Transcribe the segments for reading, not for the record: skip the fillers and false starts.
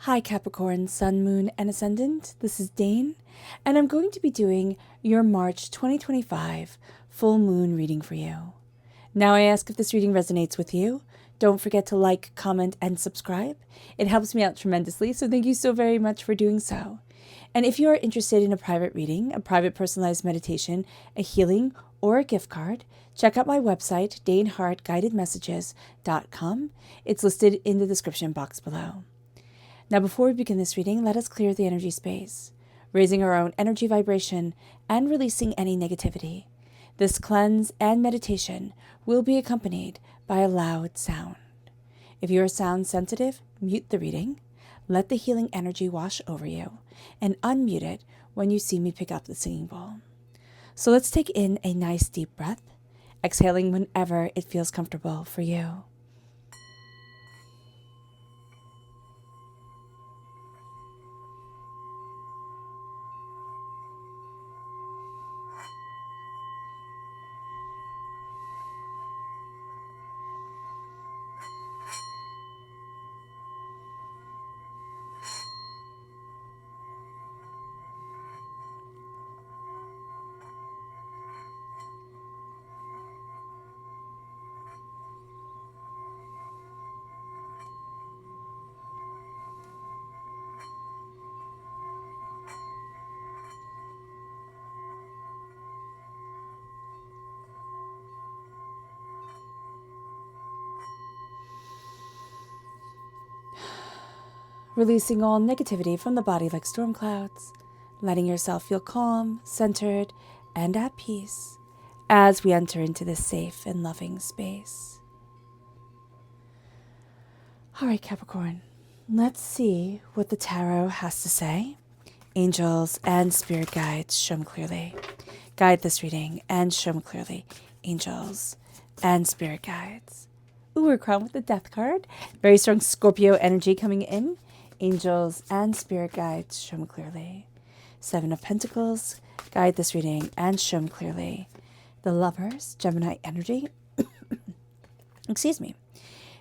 Hi Capricorn, Sun, Moon, and Ascendant. This is Dane, and I'm going to be doing your March 2025 full moon reading for you. Now I ask if this reading resonates with you. Don't forget to like, comment, and subscribe. It helps me out tremendously, so thank you so very much for doing so. And if you are interested in a private reading, a private personalized meditation, a healing, or a gift card, check out my website, daneharttarot.com. It's listed in the description box below. Now, before we begin this reading, let us clear the energy space, raising our own energy vibration and releasing any negativity. This cleanse and meditation will be accompanied by a loud sound. If you are sound sensitive, mute the reading, let the healing energy wash over you, and unmute it when you see me pick up the singing bowl. So let's take in a nice deep breath, exhaling whenever it feels comfortable for you. Releasing all negativity from the body like storm clouds, letting yourself feel calm, centered, and at peace as we enter into this safe and loving space. All right, Capricorn, let's see what the tarot has to say. Angels and spirit guides, show me clearly. Guide this reading and show me clearly. Angels and spirit guides. Ooh, we're crowned with the death card. Very strong Scorpio energy coming in. Angels and spirit guides, show me clearly. Seven of Pentacles, guide this reading and show me clearly. The Lovers, Gemini energy. Excuse me.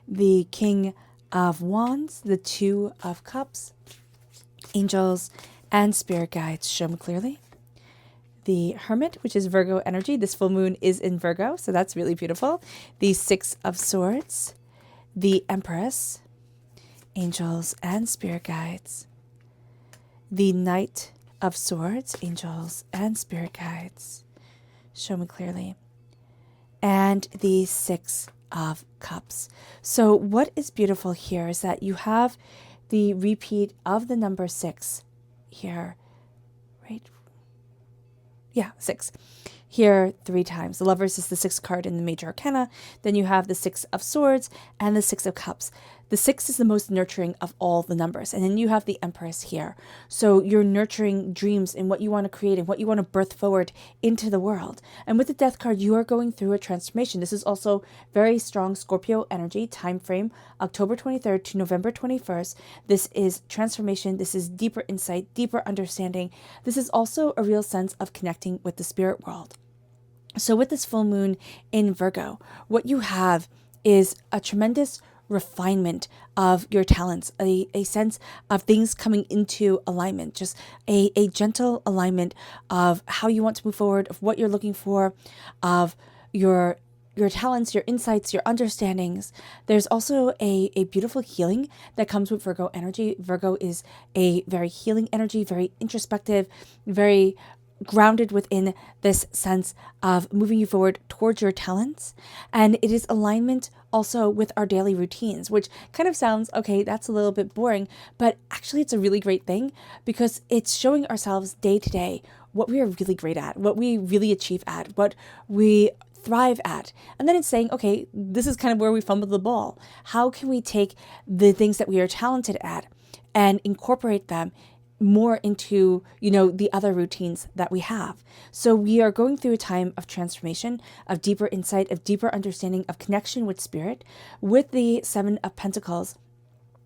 The King of Wands, the Two of Cups. Angels and spirit guides, show me clearly. The Hermit, which is Virgo energy. This full moon is in Virgo, so that's really beautiful. The Six of Swords. The Empress. Angels and spirit guides. The Knight of Swords, angels and spirit guides, show me clearly. And the Six of Cups. So what is beautiful here is that you have the repeat of the number 6 here, right? Yeah, 6. Here 3 times. The Lovers is the 6th card in the major arcana. Then you have the 6 of Swords and the 6 of Cups. The 6 is the most nurturing of all the numbers. And then you have the Empress here. So you're nurturing dreams and what you want to create and what you want to birth forward into the world. And with the Death card, you are going through a transformation. This is also very strong Scorpio energy, time frame, October 23rd to November 21st. This is transformation. This is deeper insight, deeper understanding. This is also a real sense of connecting with the spirit world. So with this full moon in Virgo, what you have is a tremendous refinement of your talents, a sense of things coming into alignment, just a gentle alignment of how you want to move forward, of what you're looking for, of your talents, your insights, your understandings. There's also a beautiful healing that comes with Virgo energy. Virgo is a very healing energy, very introspective, very grounded within this sense of moving you forward towards your talents. And it is alignment also with our daily routines, which kind of sounds, okay, that's a little bit boring, but actually it's a really great thing because it's showing ourselves day to day what we are really great at, what we really achieve at, what we thrive at. And then it's saying, okay, this is kind of where we fumbled the ball. How can we take the things that we are talented at and incorporate them more into, the other routines that we have. So we are going through a time of transformation, of deeper insight, of deeper understanding, of connection with spirit. With the Seven of Pentacles,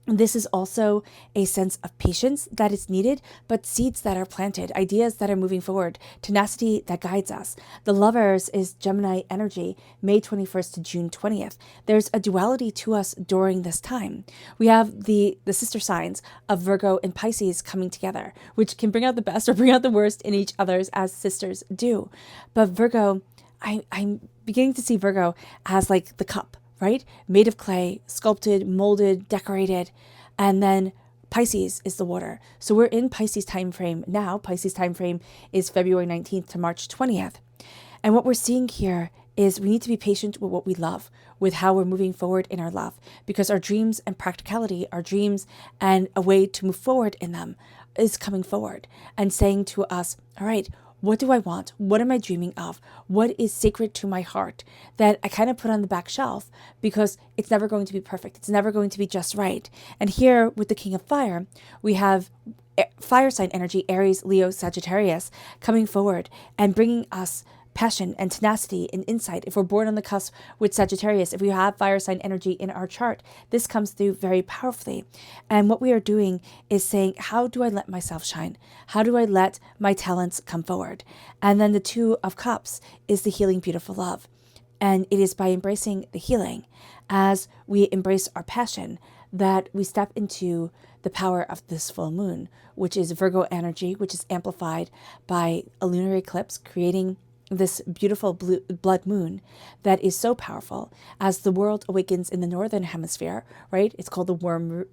This is also a sense of patience that is needed, but seeds that are planted, ideas that are moving forward, tenacity that guides us. The Lovers is Gemini energy, May 21st to June 20th. There's a duality to us during this time. We have the sister signs of Virgo and Pisces coming together, which can bring out the best or bring out the worst in each other's, as sisters do. But Virgo, I'm beginning to see Virgo as like the cup, right? Made of clay, sculpted, molded, decorated. And then Pisces is the water. So we're in Pisces time frame now. Pisces time frame is February 19th to March 20th. And what we're seeing here is we need to be patient with what we love, with how we're moving forward in our love, because our dreams and practicality, our dreams and a way to move forward in them is coming forward and saying to us, all right, what do I want? What am I dreaming of? What is sacred to my heart that I kind of put on the back shelf because it's never going to be perfect. It's never going to be just right. And here with the King of Fire, we have fire sign energy, Aries, Leo, Sagittarius, coming forward and bringing us passion and tenacity and insight. If we're born on the cusp with Sagittarius, if we have fire sign energy in our chart, this comes through very powerfully. And what we are doing is saying, how do I let myself shine? How do I let my talents come forward? And then the Two of Cups is the healing, beautiful love. And it is by embracing the healing, as we embrace our passion, that we step into the power of this full moon, which is Virgo energy, which is amplified by a lunar eclipse, creating this beautiful blood moon that is so powerful as the world awakens in the northern hemisphere, right? It's called the worm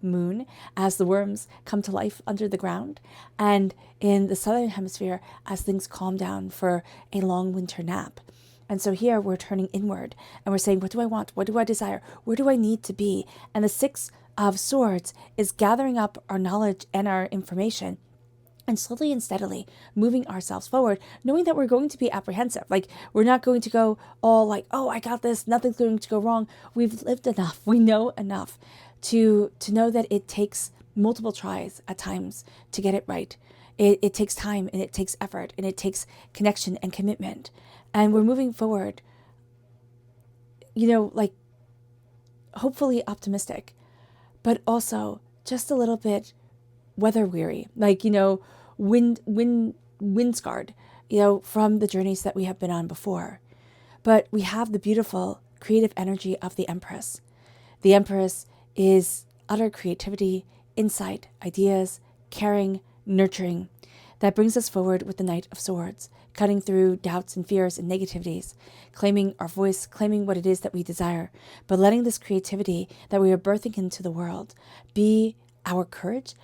moon, as the worms come to life under the ground, and in the southern hemisphere as things calm down for a long winter nap. And so here we're turning inward and we're saying, what do I want? What do I desire? Where do I need to be? And the Six of Swords is gathering up our knowledge and our information and slowly and steadily moving ourselves forward, knowing that we're going to be apprehensive. Like, we're not going to go all like, oh, I got this, nothing's going to go wrong. We've lived enough. We know enough to know that it takes multiple tries at times to get it right. It takes time and it takes effort and it takes connection and commitment. And we're moving forward, like hopefully optimistic, but also just a little bit weather weary, wind scarred, from the journeys that we have been on before. But we have the beautiful creative energy of the Empress. The Empress is utter creativity, insight, ideas, caring, nurturing, that brings us forward with the Knight of Swords, cutting through doubts and fears and negativities, claiming our voice, claiming what it is that we desire, but letting this creativity that we are birthing into the world be our courage.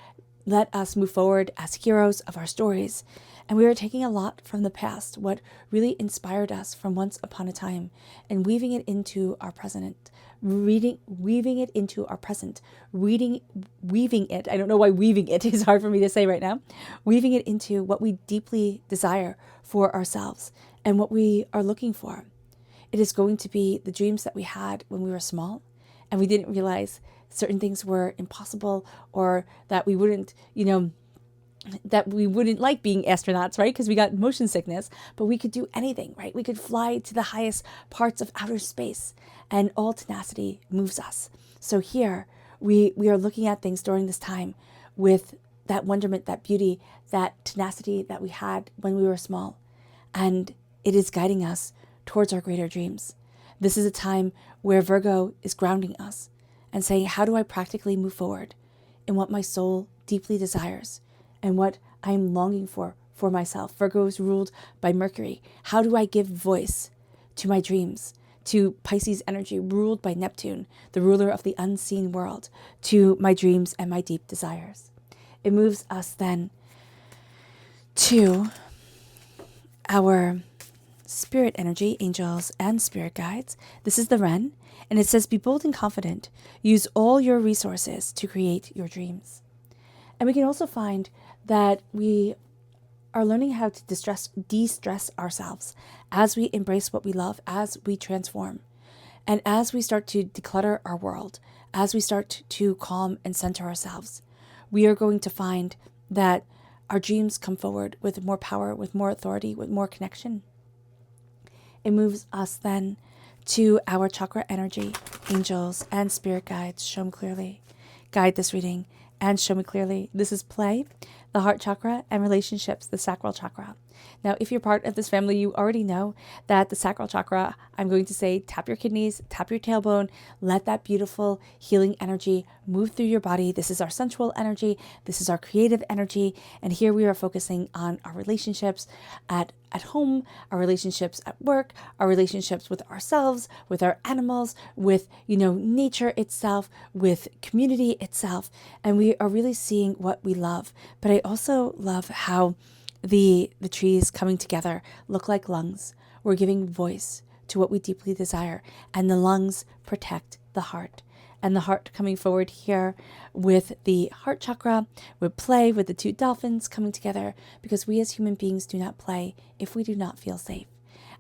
Let us move forward as heroes of our stories. And we are taking a lot from the past, what really inspired us from once upon a time, and weaving it into our present. Weaving it into our present. Weaving it. I don't know why weaving it is hard for me to say right now. Weaving it into what we deeply desire for ourselves and what we are looking for. It is going to be the dreams that we had when we were small and we didn't realize certain things were impossible, or that we wouldn't, like being astronauts, right? Because we got motion sickness, but we could do anything, right? We could fly to the highest parts of outer space, and all tenacity moves us. So here we are looking at things during this time with that wonderment, that beauty, that tenacity that we had when we were small. And it is guiding us towards our greater dreams. This is a time where Virgo is grounding us and saying, how do I practically move forward in what my soul deeply desires and what I am longing for myself? Virgo is ruled by Mercury. How do I give voice to my dreams? To Pisces energy, ruled by Neptune, the ruler of the unseen world, to my dreams and my deep desires. It moves us then to our spirit energy, angels and spirit guides. This is the Wren, and it says, be bold and confident. Use all your resources to create your dreams. And we can also find that we are learning how to de-stress ourselves as we embrace what we love, as we transform, and as we start to declutter our world, as we start to calm and center ourselves. We are going to find that our dreams come forward with more power, with more authority, with more connection. It moves us then to our chakra energy, angels and spirit guides, shown clearly. Guide this reading and show me clearly. This is play, the heart chakra, and relationships, the sacral chakra. Now, if you're part of this family, you already know that the sacral chakra, I'm going to say, tap your kidneys, tap your tailbone, let that beautiful healing energy move through your body. This is our sensual energy. This is our creative energy. And here we are focusing on our relationships at home, our relationships at work, our relationships with ourselves, with our animals, with, nature itself, with community itself. And we are really seeing what we love. But I also love how the trees coming together look like lungs. We're giving voice to what we deeply desire, and the lungs protect the heart. And the heart coming forward here with the heart chakra would play with the two dolphins coming together, because we as human beings do not play if we do not feel safe.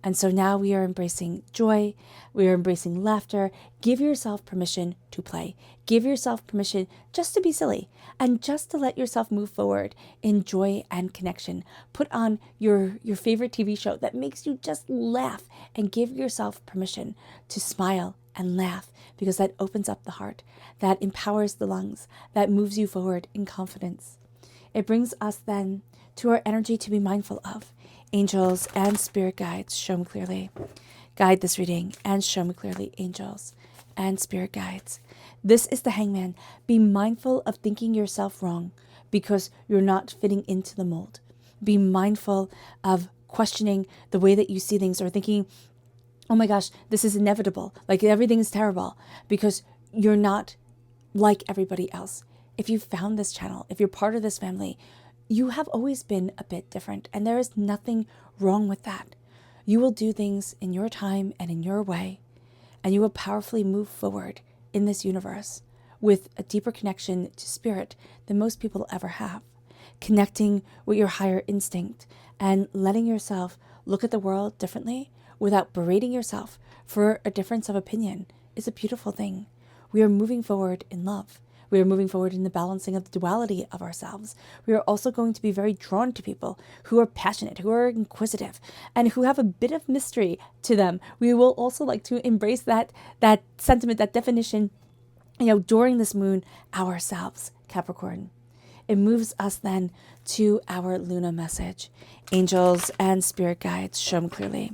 And so now we are embracing joy. We are embracing laughter. Give yourself permission to play. Give yourself permission just to be silly and just to let yourself move forward in joy and connection. Put on your favorite TV show that makes you just laugh, and give yourself permission to smile and laugh, because that opens up the heart, that empowers the lungs, that moves you forward in confidence. It brings us then to our energy to be mindful of. Angels and spirit guides, show me clearly. Guide this reading and show me clearly, angels and spirit guides. This is the Hangman. Be mindful of thinking yourself wrong because you're not fitting into the mold. Be mindful of questioning the way that you see things, or thinking, oh my gosh, this is inevitable. Like everything is terrible, because you're not like everybody else. If you found this channel, if you're part of this family, you have always been a bit different, and there is nothing wrong with that. You will do things in your time and in your way, and you will powerfully move forward in this universe with a deeper connection to spirit than most people ever have. Connecting with your higher instinct and letting yourself look at the world differently without berating yourself for a difference of opinion is a beautiful thing. We are moving forward in love. We are moving forward in the balancing of the duality of ourselves. We are also going to be very drawn to people who are passionate, who are inquisitive, and who have a bit of mystery to them. We will also like to embrace that sentiment, that definition, during this moon ourselves, Capricorn. It moves us then to our Luna message. Angels and spirit guides, show me clearly.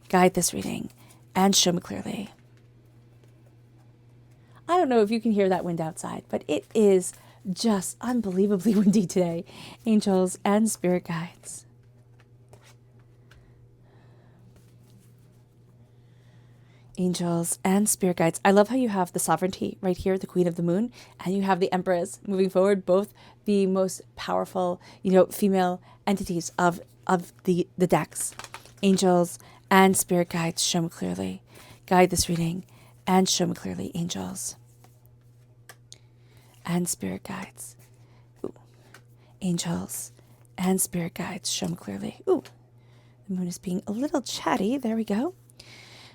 Guide this reading and show me clearly. I don't know if you can hear that wind outside, but it is just unbelievably windy today. Angels and spirit guides. Angels and spirit guides. I love how you have the sovereignty right here, the Queen of the Moon, and you have the Empress moving forward, both the most powerful, female entities of the decks. Angels and spirit guides, show me clearly. Guide this reading and show me clearly, angels and spirit guides. Ooh. Angels and spirit guides, show me clearly. Ooh, the moon is being a little chatty. There we go.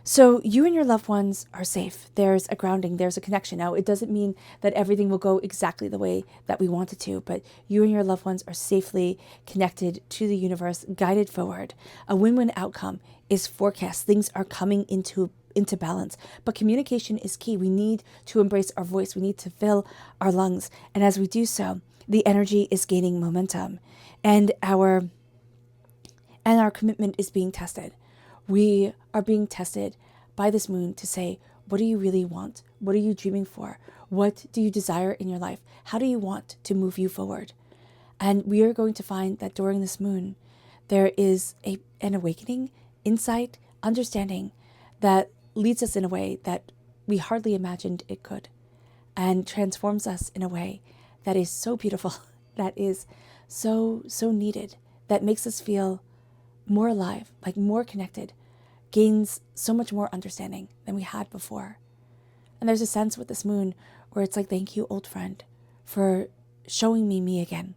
So you and your loved ones are safe. There's a grounding, there's a connection. Now, it doesn't mean that everything will go exactly the way that we want it to, but you and your loved ones are safely connected to the universe, guided forward. A win-win outcome is forecast. Things are coming into balance, but communication is key. We need to embrace our voice. We need to fill our lungs. And as we do so, the energy is gaining momentum, and our commitment is being tested. We are being tested by this moon to say, what do you really want? What are you dreaming for? What do you desire in your life? How do you want to move you forward? And we are going to find that during this moon, there is an awakening, insight, understanding that leads us in a way that we hardly imagined it could, and transforms us in a way that is so beautiful, that is so needed, that makes us feel more alive, like more connected, gains so much more understanding than we had before. And there's a sense with this moon where it's like, thank you, old friend, for showing me again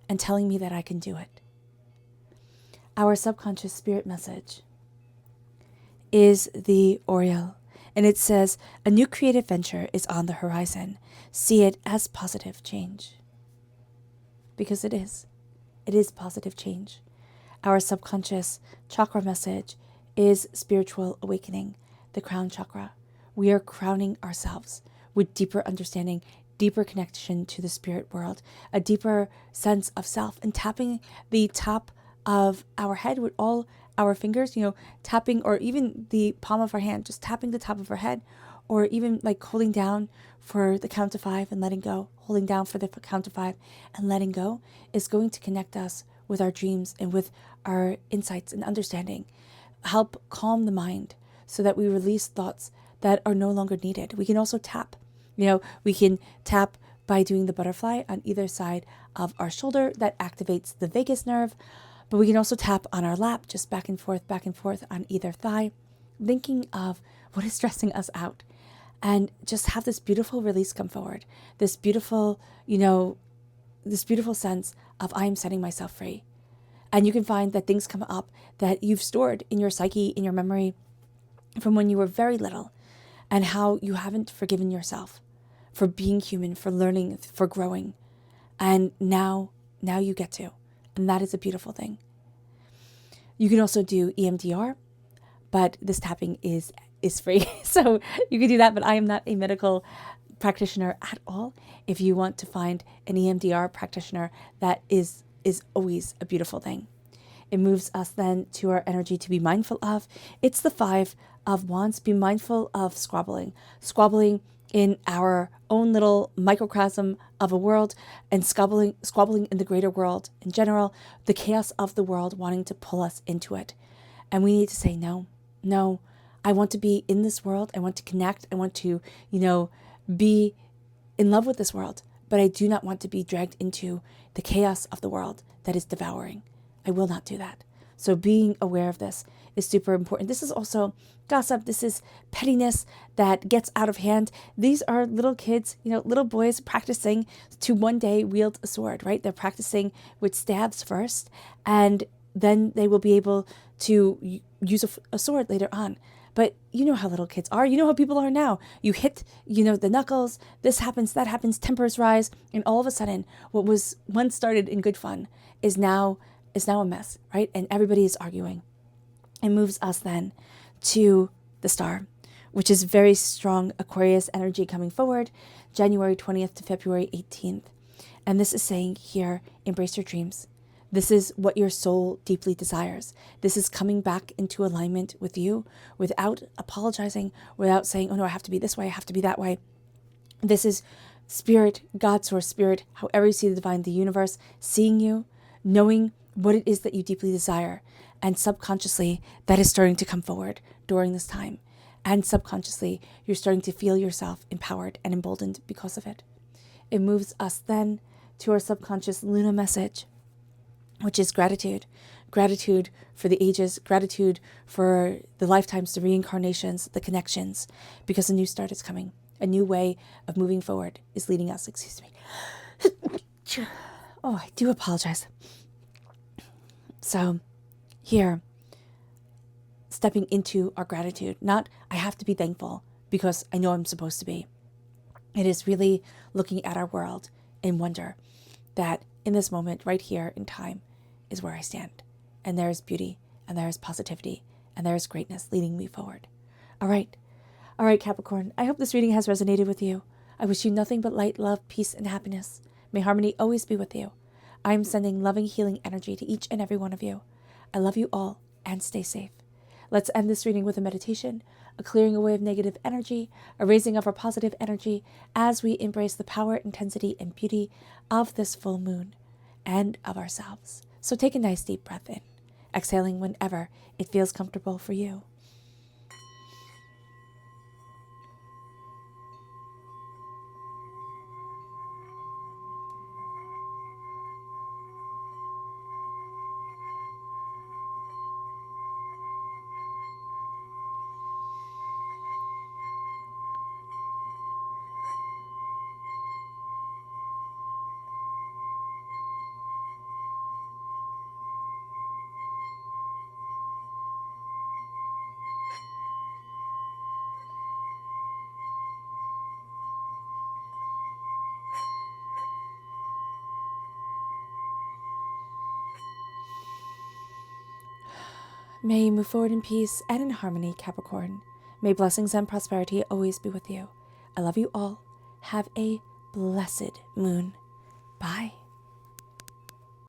and telling me that I can do it. Our subconscious spirit message is the Oriole, and it says, a new creative venture is on the horizon. See it as positive change. Because it is. It is positive change. Our subconscious chakra message is spiritual awakening, the crown chakra. We are crowning ourselves with deeper understanding, deeper connection to the spirit world, a deeper sense of self, and tapping the top of our head with all our fingers, tapping, or even the palm of our hand, just tapping the top of our head, or even like holding down for the count of 5 and letting go, holding down for the count of 5 and letting go, is going to connect us with our dreams and with our insights and understanding, help calm the mind so that we release thoughts that are no longer needed. We can also tap. We can tap by doing the butterfly on either side of our shoulder. That activates the vagus nerve. But we can also tap on our lap, just back and forth on either thigh, thinking of what is stressing us out. And just have this beautiful release come forward. This beautiful, this beautiful sense of I am setting myself free. And you can find that things come up that you've stored in your psyche, in your memory, from when you were very little, and how you haven't forgiven yourself for being human, for learning, for growing. And now you get to. And that is a beautiful thing. You can also do EMDR, but this tapping is free. So you can do that, but I am not a medical practitioner at all. If you want to find an EMDR practitioner, that is always a beautiful thing. It moves us then to our energy to be mindful of. It's the 5 of Wands. Be mindful of squabbling in our own little microcosm of a world, and squabbling in the greater world in general, the chaos of the world wanting to pull us into it. And we need to say, no, I want to be in this world. I want to connect. I want to, be in love with this world, but I do not want to be dragged into the chaos of the world that is devouring. I will not do that. So being aware of this is super important. This is also gossip. This is pettiness that gets out of hand. These are little kids, little boys practicing to one day wield a sword, right? They're practicing with staves first, and then they will be able to use a sword later on. But you know how little kids are. You know how people are now. You hit, the knuckles. This happens, that happens. Tempers rise. And all of a sudden, what was once started in good fun is now a mess, right? And everybody is arguing. It moves us then to the star, which is very strong Aquarius energy coming forward, January 20th to February 18th. And this is saying here, embrace your dreams. This is what your soul deeply desires. This is coming back into alignment with you without apologizing, without saying, oh no, I have to be this way, I have to be that way. This is spirit, God, source, spirit, however you see the divine, the universe, seeing you, knowing what it is that you deeply desire. And subconsciously, that is starting to come forward during this time. And subconsciously, you're starting to feel yourself empowered and emboldened because of it. It moves us then to our subconscious Luna message, which is gratitude. Gratitude for the ages, gratitude for the lifetimes, the reincarnations, the connections, because a new start is coming. A new way of moving forward is leading us. Excuse me. Oh, I do apologize. So here, stepping into our gratitude, not I have to be thankful because I know I'm supposed to be. It is really looking at our world in wonder that in this moment right here in time is where I stand. And there is beauty, and there is positivity, and there is greatness leading me forward. All right, Capricorn, I hope this reading has resonated with you. I wish you nothing but light, love, peace, and happiness. May harmony always be with you. I am sending loving, healing energy to each and every one of you. I love you all, and stay safe. Let's end this reading with a meditation, a clearing away of negative energy, a raising of our positive energy as we embrace the power, intensity, and beauty of this full moon and of ourselves. So take a nice deep breath in, exhaling whenever it feels comfortable for you. May you move forward in peace and in harmony, Capricorn. May blessings and prosperity always be with you. I love you all. Have a blessed moon. Bye.